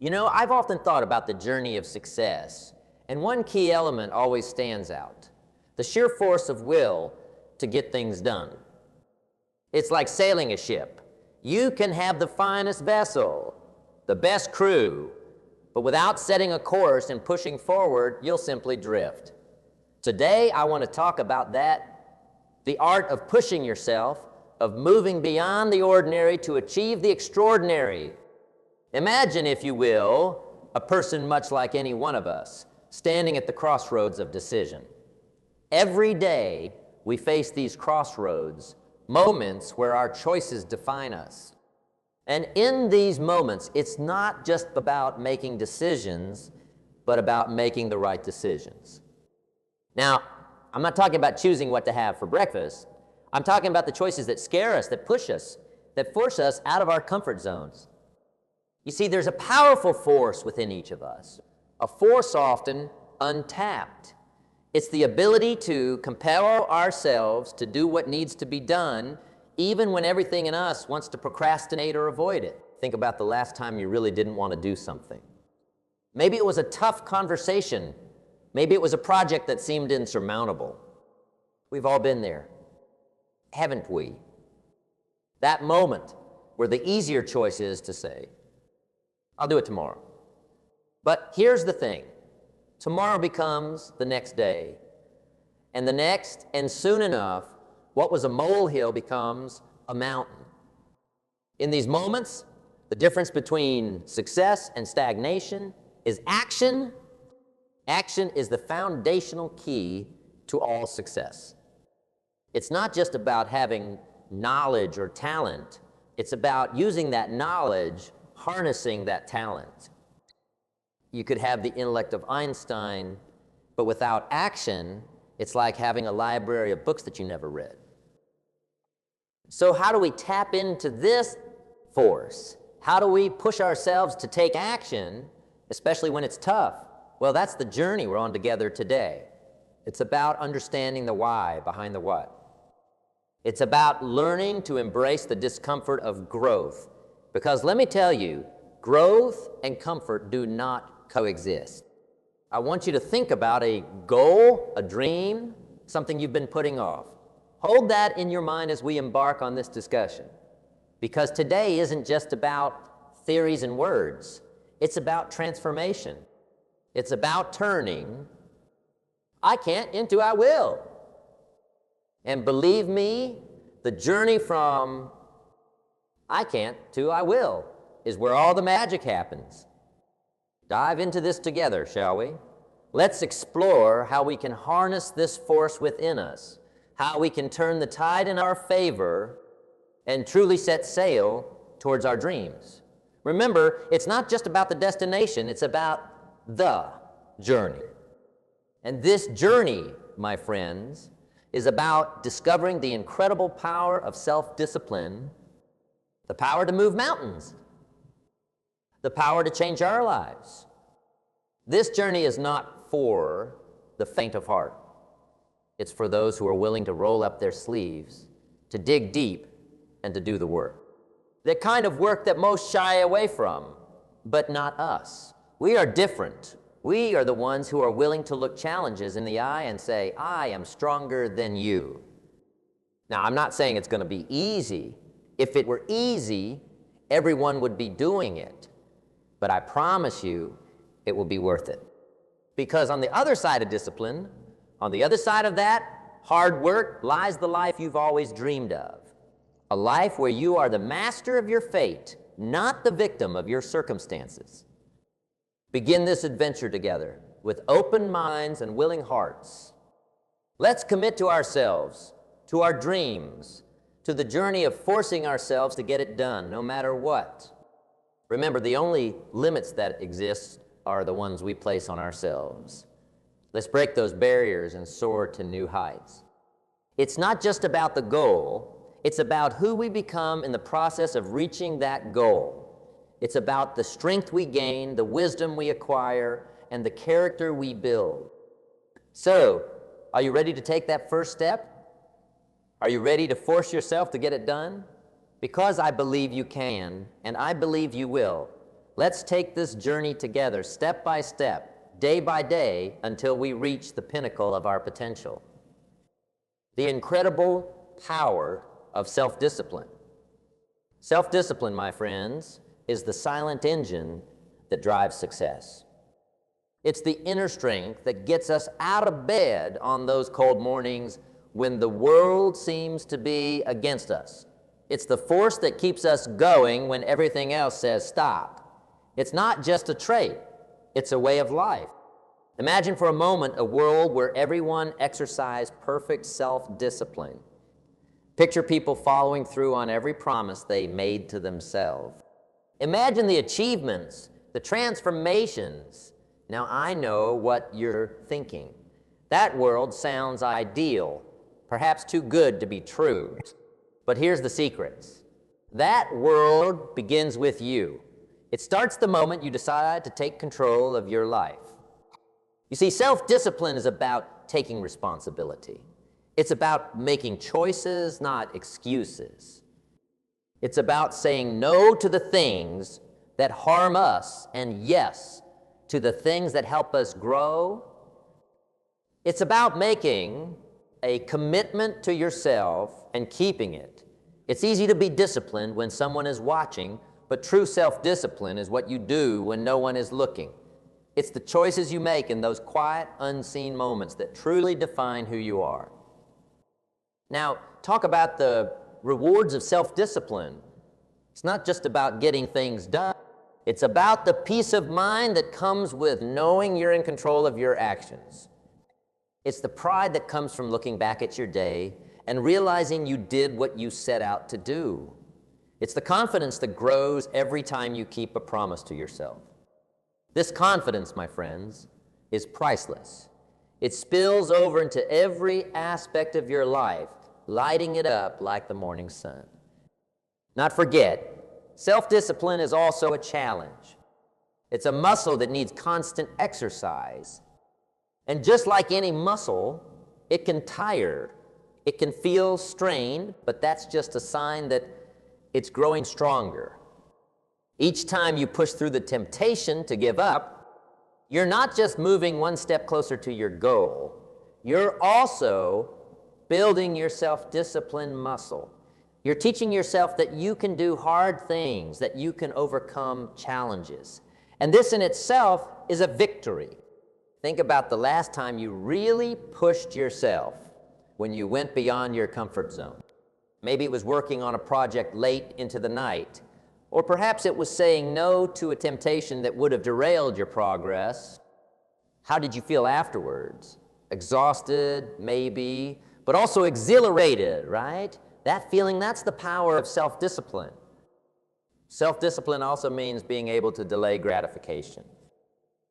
You know, I've often thought about the journey of success, and one key element always stands out: the sheer force of will to get things done. It's like sailing a ship. You can have the finest vessel, the best crew, but without setting a course and pushing forward, you'll simply drift. Today, I want to talk about that, the art of pushing yourself, of moving beyond the ordinary to achieve the extraordinary. Imagine, if you will, a person much like any one of us, standing at the crossroads of decision. Every day, we face these crossroads, moments where our choices define us. And in these moments, it's not just about making decisions, but about making the right decisions. Now, I'm not talking about choosing what to have for breakfast. I'm talking about the choices that scare us, that push us, that force us out of our comfort zones. You see, there's a powerful force within each of us, a force often untapped. It's the ability to compel ourselves to do what needs to be done, even when everything in us wants to procrastinate or avoid it. Think about the last time you really didn't want to do something. Maybe it was a tough conversation. Maybe it was a project that seemed insurmountable. We've all been there, haven't we? That moment where the easier choice is to say, I'll do it tomorrow. But here's the thing. Tomorrow becomes the next day, and the next, and soon enough, what was a molehill becomes a mountain. In these moments, the difference between success and stagnation is action. Action is the foundational key to all success. It's not just about having knowledge or talent. It's about using that knowledge, harnessing that talent. You could have the intellect of Einstein, but without action, it's like having a library of books that you never read. So how do we tap into this force? How do we push ourselves to take action, especially when it's tough? Well, that's the journey we're on together today. It's about understanding the why behind the what. It's about learning to embrace the discomfort of growth. Because let me tell you, growth and comfort do not coexist. I want you to think about a goal, a dream, something you've been putting off. Hold that in your mind as we embark on this discussion. Because today isn't just about theories and words. It's about transformation. It's about turning I can't into I will. And believe me, the journey from I can't to I will is where all the magic happens. Dive into this together, shall we? Let's explore how we can harness this force within us, how we can turn the tide in our favor and truly set sail towards our dreams. Remember, it's not just about the destination, it's about the journey. And this journey, my friends, is about discovering the incredible power of self-discipline, the power to move mountains, the power to change our lives. This journey is not for the faint of heart. It's for those who are willing to roll up their sleeves, to dig deep, and to do the work. The kind of work that most shy away from, but not us. We are different. We are the ones who are willing to look challenges in the eye and say, I am stronger than you. Now, I'm not saying it's going to be easy. If it were easy, everyone would be doing it. But I promise you, it will be worth it. Because on the other side of discipline, on the other side of that hard work, lies the life you've always dreamed of. A life where you are the master of your fate, not the victim of your circumstances. Begin this adventure together with open minds and willing hearts. Let's commit to ourselves, to our dreams, to the journey of forcing ourselves to get it done, no matter what. Remember, the only limits that exist are the ones we place on ourselves. Let's break those barriers and soar to new heights. It's not just about the goal, it's about who we become in the process of reaching that goal. It's about the strength we gain, the wisdom we acquire, and the character we build. So, are you ready to take that first step? Are you ready to force yourself to get it done? Because I believe you can, and I believe you will. Let's take this journey together, step by step, day by day, until we reach the pinnacle of our potential. The incredible power of self-discipline. Self-discipline, my friends, is the silent engine that drives success. It's the inner strength that gets us out of bed on those cold mornings when the world seems to be against us. It's the force that keeps us going when everything else says stop. It's not just a trait, it's a way of life. Imagine for a moment a world where everyone exercised perfect self-discipline. Picture people following through on every promise they made to themselves. Imagine the achievements, the transformations. Now I know what you're thinking. That world sounds ideal, perhaps too good to be true. But here's the secrets. That world begins with you. It starts the moment you decide to take control of your life. You see, self-discipline is about taking responsibility. It's about making choices, not excuses. It's about saying no to the things that harm us and yes to the things that help us grow. It's about making a commitment to yourself and keeping it. It's easy to be disciplined when someone is watching, but true self-discipline is what you do when no one is looking. It's the choices you make in those quiet, unseen moments that truly define who you are. Now, talk about the rewards of self-discipline. It's not just about getting things done. It's about the peace of mind that comes with knowing you're in control of your actions. It's the pride that comes from looking back at your day and realizing you did what you set out to do. It's the confidence that grows every time you keep a promise to yourself. This confidence, my friends, is priceless. It spills over into every aspect of your life, lighting it up like the morning sun. Not forget, self-discipline is also a challenge. It's a muscle that needs constant exercise. And just like any muscle, it can tire. It can feel strained, but that's just a sign that it's growing stronger. Each time you push through the temptation to give up, you're not just moving one step closer to your goal, you're also building your self-discipline muscle. You're teaching yourself that you can do hard things, that you can overcome challenges. And this in itself is a victory. Think about the last time you really pushed yourself when you went beyond your comfort zone. Maybe it was working on a project late into the night, or perhaps it was saying no to a temptation that would have derailed your progress. How did you feel afterwards? Exhausted, maybe, but also exhilarated, right? That feeling, that's the power of self-discipline. Self-discipline also means being able to delay gratification.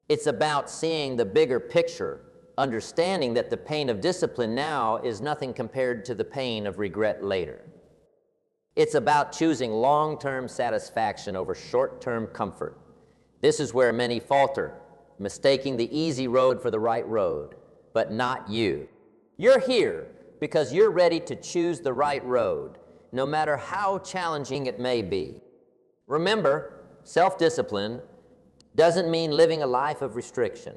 It's about seeing the bigger picture, understanding that the pain of discipline now is nothing compared to the pain of regret later. It's about choosing long-term satisfaction over short-term comfort. This is where many falter, mistaking the easy road for the right road, but not you. You're here because you're ready to choose the right road, no matter how challenging it may be. Remember, self-discipline doesn't mean living a life of restriction.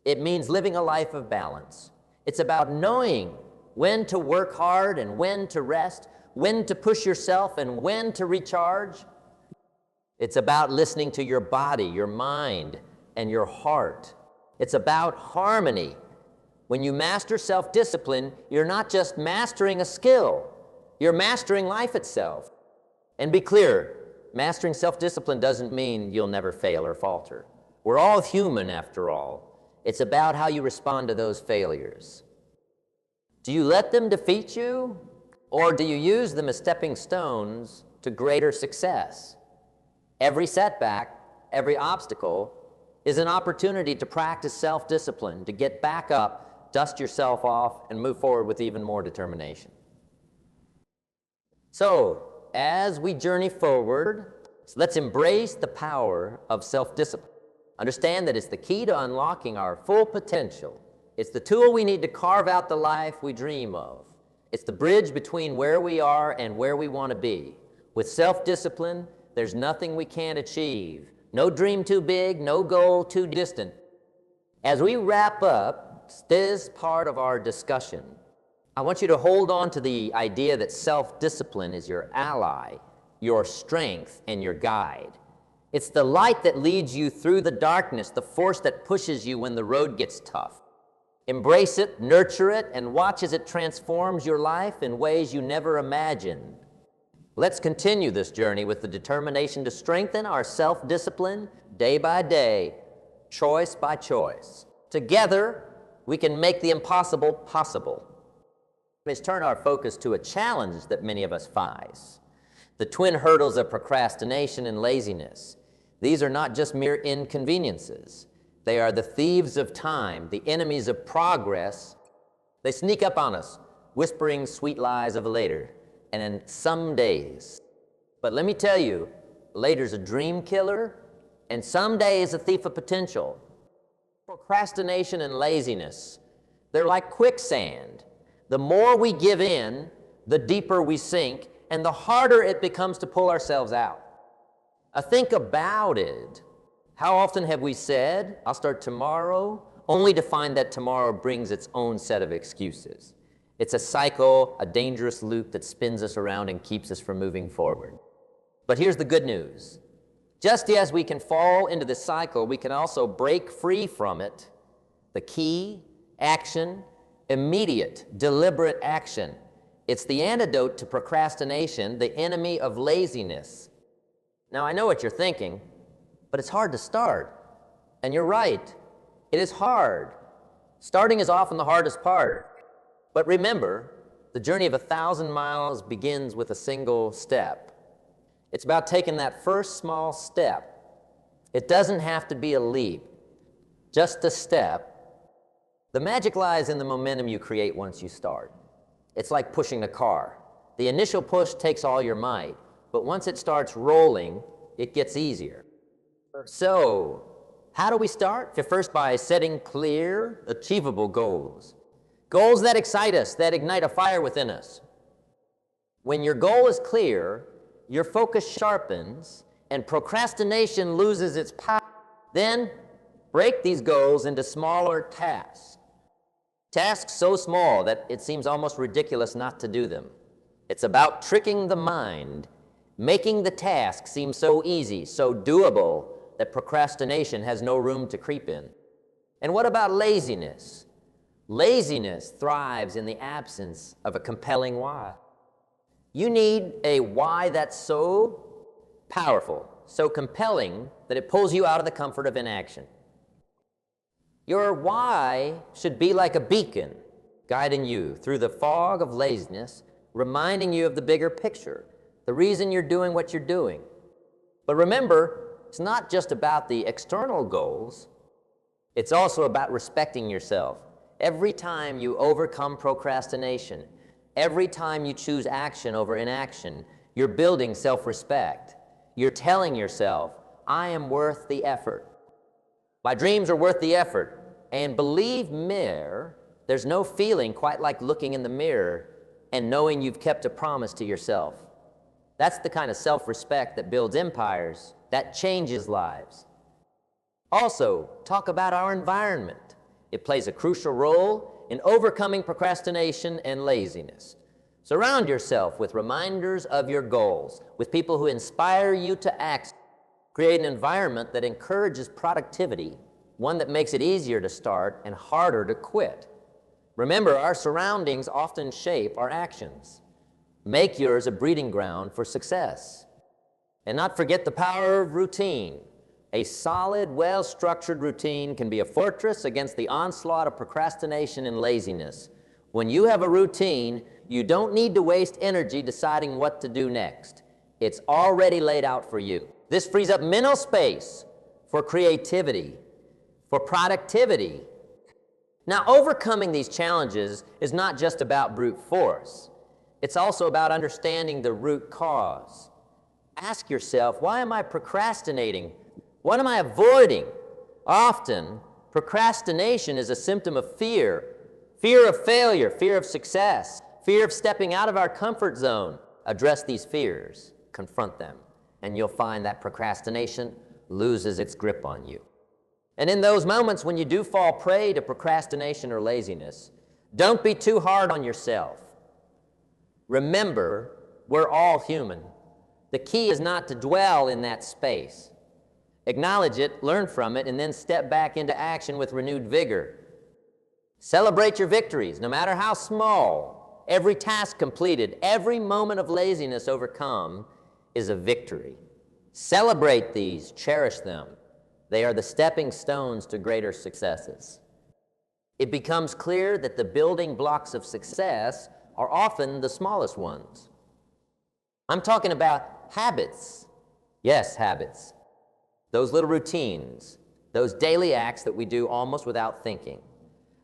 It means living a life of balance. It's about knowing when to work hard and when to rest, when to push yourself and when to recharge. It's about listening to your body, your mind, and your heart. It's about harmony. When you master self-discipline, you're not just mastering a skill, you're mastering life itself. And be clear, mastering self-discipline doesn't mean you'll never fail or falter. We're all human after all. It's about how you respond to those failures. Do you let them defeat you, or do you use them as stepping stones to greater success? Every setback, every obstacle is an opportunity to practice self-discipline, to get back up, dust yourself off, and move forward with even more determination. So, as we journey forward, let's embrace the power of self-discipline. Understand that it's the key to unlocking our full potential. It's the tool we need to carve out the life we dream of. It's the bridge between where we are and where we want to be. With self-discipline, there's nothing we can't achieve, No dream too big, no goal too distant. As we wrap up this part of our discussion, I want you to hold on to the idea that self-discipline is your ally, your strength, and your guide. It's the light that leads you through the darkness, the force that pushes you when the road gets tough. Embrace it, nurture it, and watch as it transforms your life in ways you never imagined. Let's continue this journey with the determination to strengthen our self-discipline day by day, choice by choice. Together, we can make the impossible possible. Let's turn our focus to a challenge that many of us face: the twin hurdles of procrastination and laziness. These are not just mere inconveniences. They are the thieves of time, the enemies of progress. They sneak up on us, whispering sweet lies of later, and in some days. But let me tell you, later's a dream killer, and someday is a thief of potential. Procrastination and laziness, they're like quicksand. The more we give in, the deeper we sink, and the harder it becomes to pull ourselves out. Think about it. How often have we said, "I'll start tomorrow," only to find that tomorrow brings its own set of excuses? It's a cycle, a dangerous loop that spins us around and keeps us from moving forward. But here's the good news. Just as we can fall into the cycle, we can also break free from it. The key, action, immediate, deliberate action. It's the antidote to procrastination, the enemy of laziness. Now, I know what you're thinking, but it's hard to start. And you're right, it is hard. Starting is often the hardest part. But remember, the journey of 1,000 miles begins with a single step. It's about taking that first small step. It doesn't have to be a leap, just a step. The magic lies in the momentum you create once you start. It's like pushing a car. The initial push takes all your might, but once it starts rolling, it gets easier. So, how do we start? First, by setting clear, achievable goals. Goals that excite us, that ignite a fire within us. When your goal is clear, your focus sharpens, and procrastination loses its power. Then, break these goals into smaller tasks. Tasks so small that it seems almost ridiculous not to do them. It's about tricking the mind, making the task seem so easy, so doable, that procrastination has no room to creep in. And what about laziness? Laziness thrives in the absence of a compelling why. You need a why that's so powerful, so compelling, that it pulls you out of the comfort of inaction. Your why should be like a beacon, guiding you through the fog of laziness, reminding you of the bigger picture, the reason you're doing what you're doing. But remember, it's not just about the external goals, it's also about respecting yourself. Every time you overcome procrastination, every time you choose action over inaction, you're building self-respect. You're telling yourself, "I am worth the effort. My dreams are worth the effort." And believe me, there's no feeling quite like looking in the mirror and knowing you've kept a promise to yourself. That's the kind of self-respect that builds empires, that changes lives. Also, talk about our environment. It plays a crucial role in overcoming procrastination and laziness. Surround yourself with reminders of your goals, with people who inspire you to act. Create an environment that encourages productivity, one that makes it easier to start and harder to quit. Remember, our surroundings often shape our actions. Make yours a breeding ground for success. And not forget the power of routine. A solid, well-structured routine can be a fortress against the onslaught of procrastination and laziness. When you have a routine, you don't need to waste energy deciding what to do next. It's already laid out for you. This frees up mental space for creativity, for productivity. Now, overcoming these challenges is not just about brute force. It's also about understanding the root cause. Ask yourself, why am I procrastinating? What am I avoiding? Often, procrastination is a symptom of fear. Fear of failure, fear of success, fear of stepping out of our comfort zone. Address these fears, confront them, and you'll find that procrastination loses its grip on you. And in those moments when you do fall prey to procrastination or laziness, don't be too hard on yourself. Remember, we're all human. The key is not to dwell in that space. Acknowledge it, learn from it, and then step back into action with renewed vigor. Celebrate your victories, no matter how small. Every task completed, every moment of laziness overcome is a victory. Celebrate these, cherish them. They are the stepping stones to greater successes. It becomes clear that the building blocks of success are often the smallest ones. I'm talking about habits. Yes, habits. Those little routines, those daily acts that we do almost without thinking.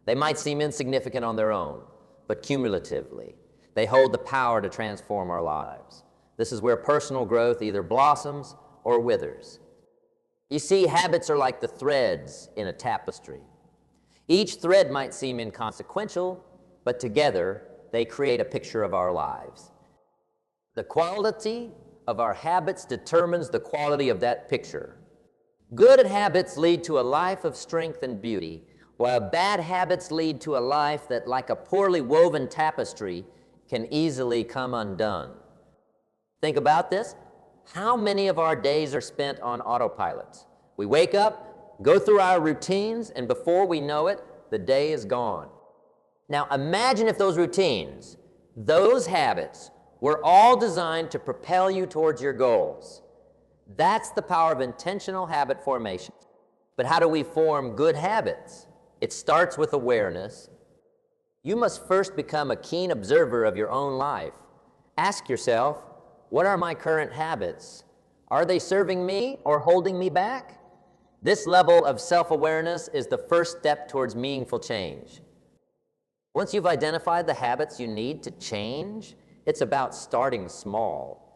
They might seem insignificant on their own, but cumulatively, they hold the power to transform our lives. This is where personal growth either blossoms or withers. You see, habits are like the threads in a tapestry. Each thread might seem inconsequential, but together they create a picture of our lives. The quality of our habits determines the quality of that picture. Good habits lead to a life of strength and beauty, while bad habits lead to a life that, like a poorly woven tapestry, can easily come undone. Think about this. How many of our days are spent on autopilot? We wake up, go through our routines, and before we know it, the day is gone. Now imagine if those routines, those habits, were all designed to propel you towards your goals. That's the power of intentional habit formation. But how do we form good habits? It starts with awareness. You must first become a keen observer of your own life. Ask yourself, what are my current habits? Are they serving me or holding me back? This level of self-awareness is the first step towards meaningful change. Once you've identified the habits you need to change, it's about starting small.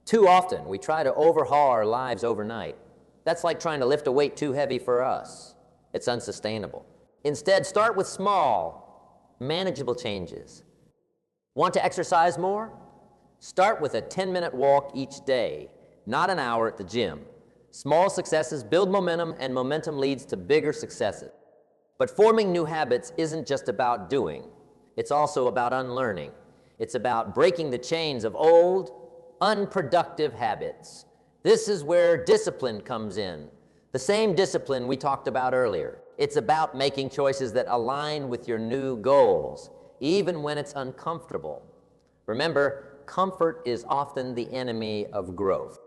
Too often, we try to overhaul our lives overnight. That's like trying to lift a weight too heavy for us. It's unsustainable. Instead, start with small, manageable changes. Want to exercise more? Start with a 10-minute walk each day, not an hour at the gym. Small successes build momentum, and momentum leads to bigger successes. But forming new habits isn't just about doing. It's also about unlearning. It's about breaking the chains of old, unproductive habits. This is where discipline comes in. The same discipline we talked about earlier. It's about making choices that align with your new goals, even when it's uncomfortable. Remember, comfort is often the enemy of growth.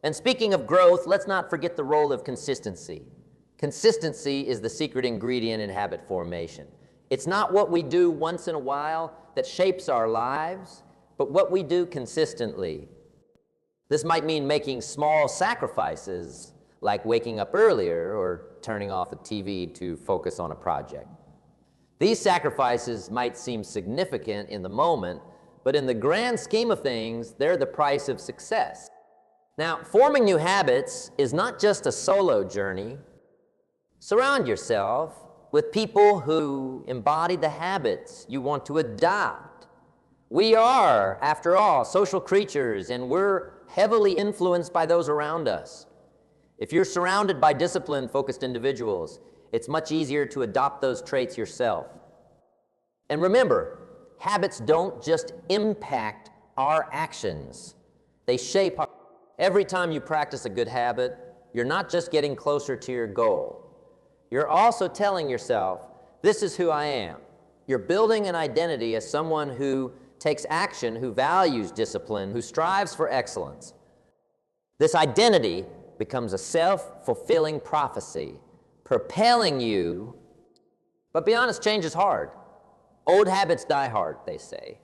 And speaking of growth, let's not forget the role of consistency. Consistency is the secret ingredient in habit formation. It's not what we do once in a while that shapes our lives, but what we do consistently. This might mean making small sacrifices, like waking up earlier or turning off the TV to focus on a project. These sacrifices might seem significant in the moment, but in the grand scheme of things, they're the price of success. Now, forming new habits is not just a solo journey. Surround yourself with people who embody the habits you want to adopt. We are, after all, social creatures, and we're heavily influenced by those around us. If you're surrounded by discipline-focused individuals, it's much easier to adopt those traits yourself. And remember, habits don't just impact our actions. They shape our... Every time you practice a good habit, you're not just getting closer to your goal. You're also telling yourself, this is who I am. You're building an identity as someone who takes action, who values discipline, who strives for excellence. This identity becomes a self-fulfilling prophecy, propelling you. But be honest, change is hard. Old habits die hard, they say.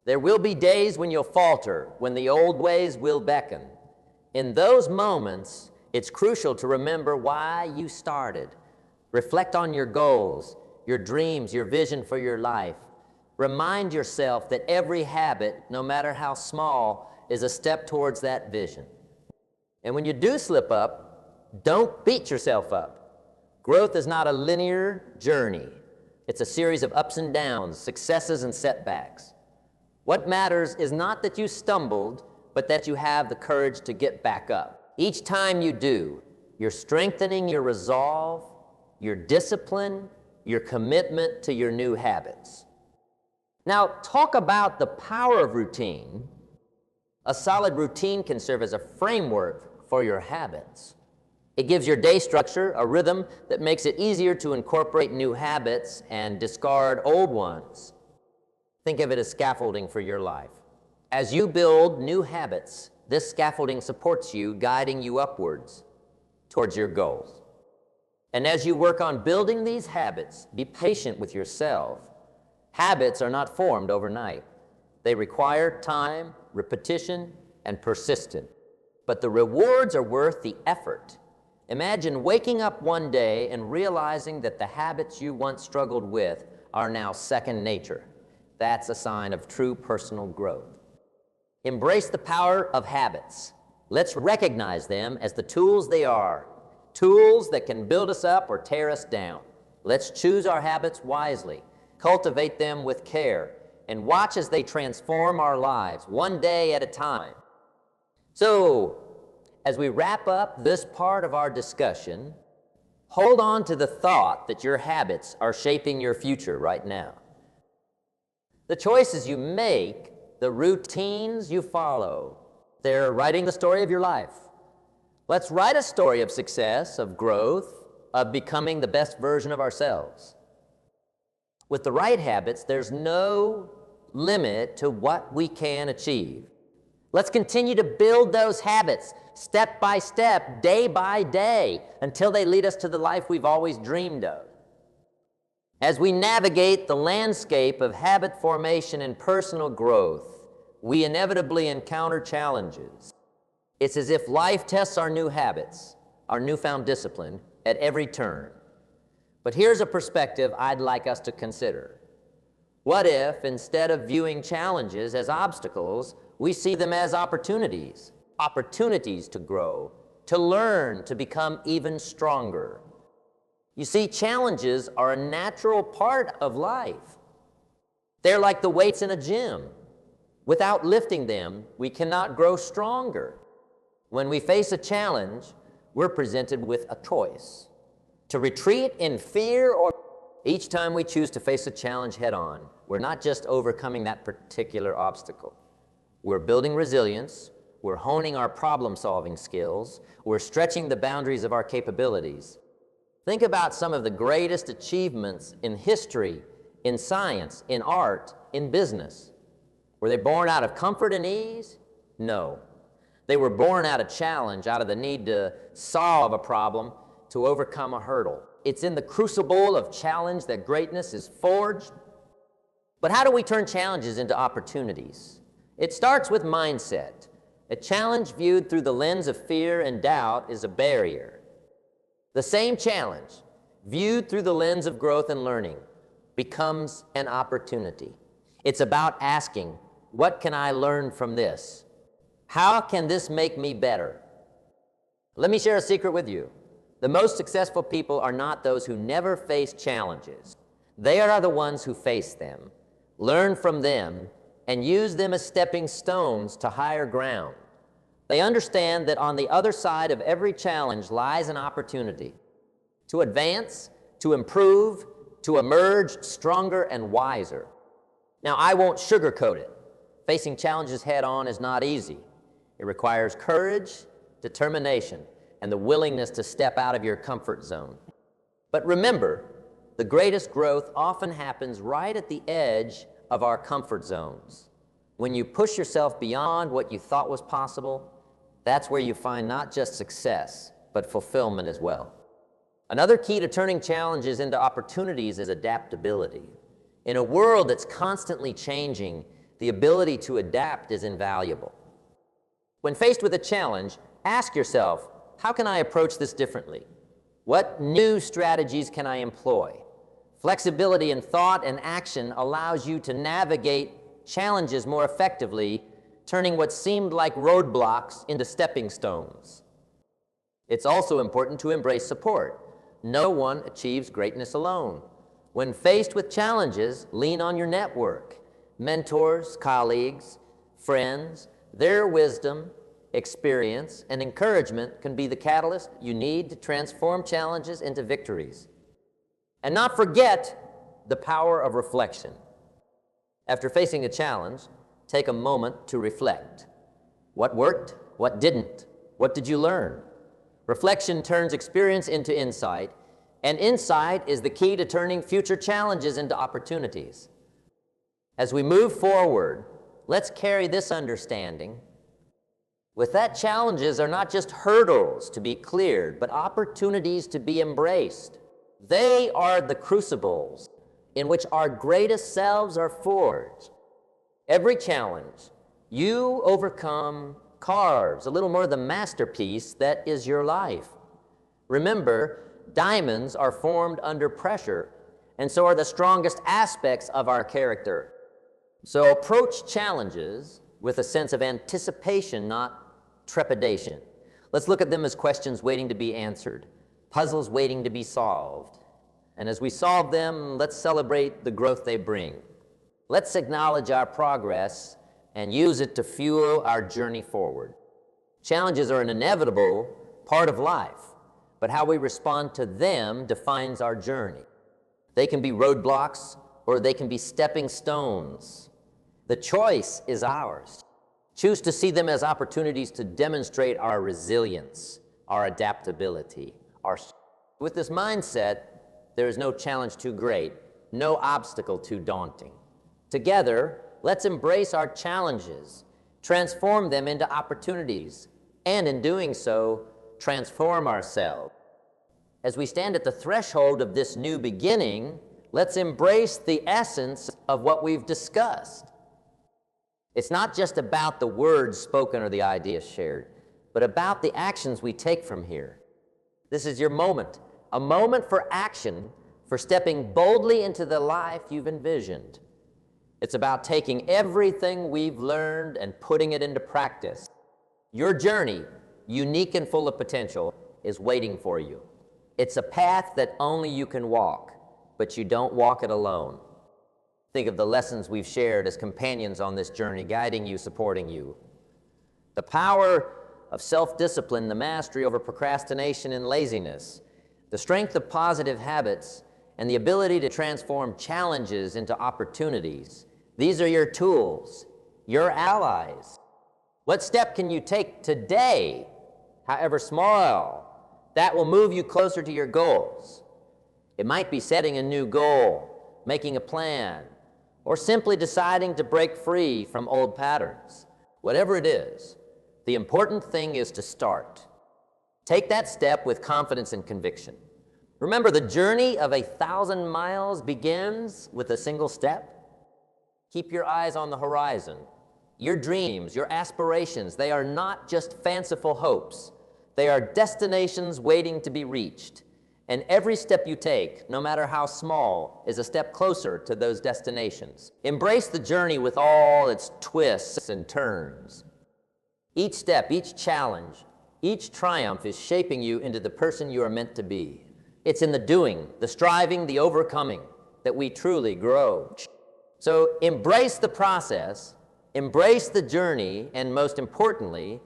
There will be days when you'll falter, when the old ways will beckon. In those moments, it's crucial to remember why you started. Reflect on your goals, your dreams, your vision for your life. Remind yourself that every habit, no matter how small, is a step towards that vision. And when you do slip up, don't beat yourself up. Growth is not a linear journey. It's a series of ups and downs, successes and setbacks. What matters is not that you stumbled, but that you have the courage to get back up. Each time you do, You're strengthening your resolve, your discipline, your commitment to your new habits. Now, talk about the power of routine. A solid routine can serve as a framework for your habits. It gives your day structure, a rhythm that makes it easier to incorporate new habits and discard old ones. Think of it as scaffolding for your life. As you build new habits, this scaffolding supports you, guiding you upwards towards your goals. And as you work on building these habits, be patient with yourself. Habits are not formed overnight. They require time, repetition, and persistence. But the rewards are worth the effort. Imagine waking up one day and realizing that the habits you once struggled with are now second nature. That's a sign of true personal growth. Embrace the power of habits. Let's recognize them as the tools they are, tools that can build us up or tear us down. Let's choose our habits wisely, cultivate them with care, and watch as they transform our lives one day at a time. So, as we wrap up this part of our discussion, hold on to the thought that your habits are shaping your future right now. The choices you make, the routines you follow, they're writing the story of your life. Let's write a story of success, of growth, of becoming the best version of ourselves. With the right habits, there's no limit to what we can achieve. Let's continue to build those habits step by step, day by day, until they lead us to the life we've always dreamed of. As we navigate the landscape of habit formation and personal growth, we inevitably encounter challenges. It's as if life tests our new habits, our newfound discipline, at every turn. But here's a perspective I'd like us to consider. What if, instead of viewing challenges as obstacles, we see them as opportunities to grow, to learn, to become even stronger? You see, challenges are a natural part of life. They're like the weights in a gym. Without lifting them, we cannot grow stronger. When we face a challenge, we're presented with a choice: to retreat in fear, or each time we choose to face a challenge head-on, we're not just overcoming that particular obstacle. We're building resilience, we're honing our problem-solving skills, we're stretching the boundaries of our capabilities. Think about some of the greatest achievements in history, in science, in art, in business. Were they born out of comfort and ease? No. They were born out of challenge, out of the need to solve a problem, to overcome a hurdle. It's in the crucible of challenge that greatness is forged. But how do we turn challenges into opportunities? It starts with mindset. A challenge viewed through the lens of fear and doubt is a barrier. The same challenge, viewed through the lens of growth and learning, becomes an opportunity. It's about asking, what can I learn from this? How can this make me better? Let me share a secret with you. The most successful people are not those who never face challenges. They are the ones who face them, learn from them, and use them as stepping stones to higher ground. They understand that on the other side of every challenge lies an opportunity to advance, to improve, to emerge stronger and wiser. Now, I won't sugarcoat it. Facing challenges head-on is not easy. It requires courage, determination, and the willingness to step out of your comfort zone. But remember, the greatest growth often happens right at the edge of our comfort zones. When you push yourself beyond what you thought was possible, that's where you find not just success, but fulfillment as well. Another key to turning challenges into opportunities is adaptability. In a world that's constantly changing, the ability to adapt is invaluable. When faced with a challenge, ask yourself, how can I approach this differently? What new strategies can I employ? Flexibility in thought and action allows you to navigate challenges more effectively, turning what seemed like roadblocks into stepping stones. It's also important to embrace support. No one achieves greatness alone. When faced with challenges, lean on your network. Mentors, colleagues, friends, their wisdom, experience, and encouragement can be the catalyst you need to transform challenges into victories. And not forget the power of reflection. After facing a challenge, take a moment to reflect. What worked? What didn't? What did you learn? Reflection turns experience into insight, and insight is the key to turning future challenges into opportunities. As we move forward, let's carry this understanding with that challenges are not just hurdles to be cleared, but opportunities to be embraced. They are the crucibles in which our greatest selves are forged. Every challenge you overcome carves a little more of the masterpiece that is your life. Remember, diamonds are formed under pressure, and so are the strongest aspects of our character. So approach challenges with a sense of anticipation, not trepidation. Let's look at them as questions waiting to be answered, puzzles waiting to be solved. And as we solve them, let's celebrate the growth they bring. Let's acknowledge our progress and use it to fuel our journey forward. Challenges are an inevitable part of life, but how we respond to them defines our journey. They can be roadblocks or they can be stepping stones. The choice is ours. Choose to see them as opportunities to demonstrate our resilience, our adaptability. With this mindset, there is no challenge too great, no obstacle too daunting. Together, let's embrace our challenges, transform them into opportunities, and in doing so, transform ourselves. As we stand at the threshold of this new beginning, let's embrace the essence of what we've discussed. It's not just about the words spoken or the ideas shared, but about the actions we take from here. This is your moment, a moment for action, for stepping boldly into the life you've envisioned. It's about taking everything we've learned and putting it into practice. Your journey, unique and full of potential, is waiting for you. It's a path that only you can walk, but you don't walk it alone. Think of the lessons we've shared as companions on this journey, guiding you, supporting you. The power of self-discipline, the mastery over procrastination and laziness, the strength of positive habits, and the ability to transform challenges into opportunities. These are your tools, your allies. What step can you take today, however small, that will move you closer to your goals? It might be setting a new goal, making a plan, or simply deciding to break free from old patterns. Whatever it is, the important thing is to start. Take that step with confidence and conviction. Remember, the journey of 1,000 miles begins with a single step. Keep your eyes on the horizon. Your dreams, your aspirations, they are not just fanciful hopes. They are destinations waiting to be reached. And every step you take, no matter how small, is a step closer to those destinations. Embrace the journey with all its twists and turns. Each step, each challenge, each triumph is shaping you into the person you are meant to be. It's in the doing, the striving, the overcoming that we truly grow. So embrace the process, embrace the journey, and most importantly,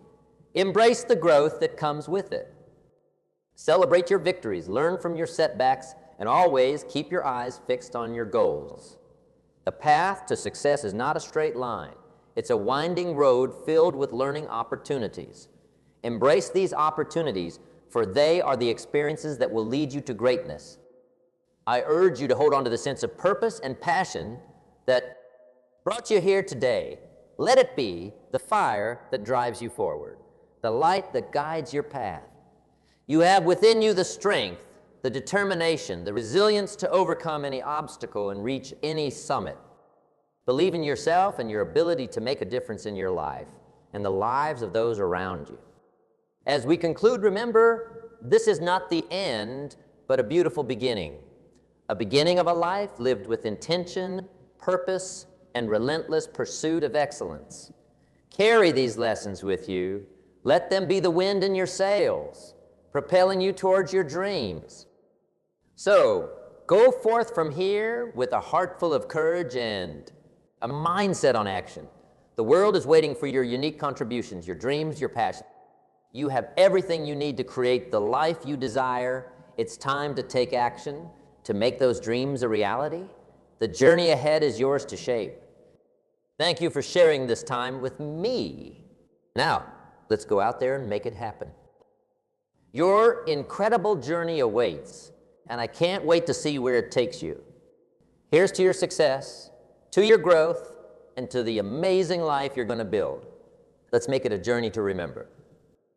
embrace the growth that comes with it. Celebrate your victories, learn from your setbacks, and always keep your eyes fixed on your goals. The path to success is not a straight line. It's a winding road filled with learning opportunities. Embrace these opportunities, for they are the experiences that will lead you to greatness. I urge you to hold on to the sense of purpose and passion that brought you here today. Let it be the fire that drives you forward, the light that guides your path. You have within you the strength, the determination, the resilience to overcome any obstacle and reach any summit. Believe in yourself and your ability to make a difference in your life and the lives of those around you. As we conclude, remember, this is not the end, but a beautiful beginning. A beginning of a life lived with intention, purpose, and relentless pursuit of excellence. Carry these lessons with you. Let them be the wind in your sails, propelling you towards your dreams. So, go forth from here with a heart full of courage and a mindset on action. The world is waiting for your unique contributions, your dreams, your passions. You have everything you need to create the life you desire. It's time to take action, to make those dreams a reality. The journey ahead is yours to shape. Thank you for sharing this time with me. Now, let's go out there and make it happen. Your incredible journey awaits, and I can't wait to see where it takes you. Here's to your success, to your growth, and to the amazing life you're going to build. Let's make it a journey to remember.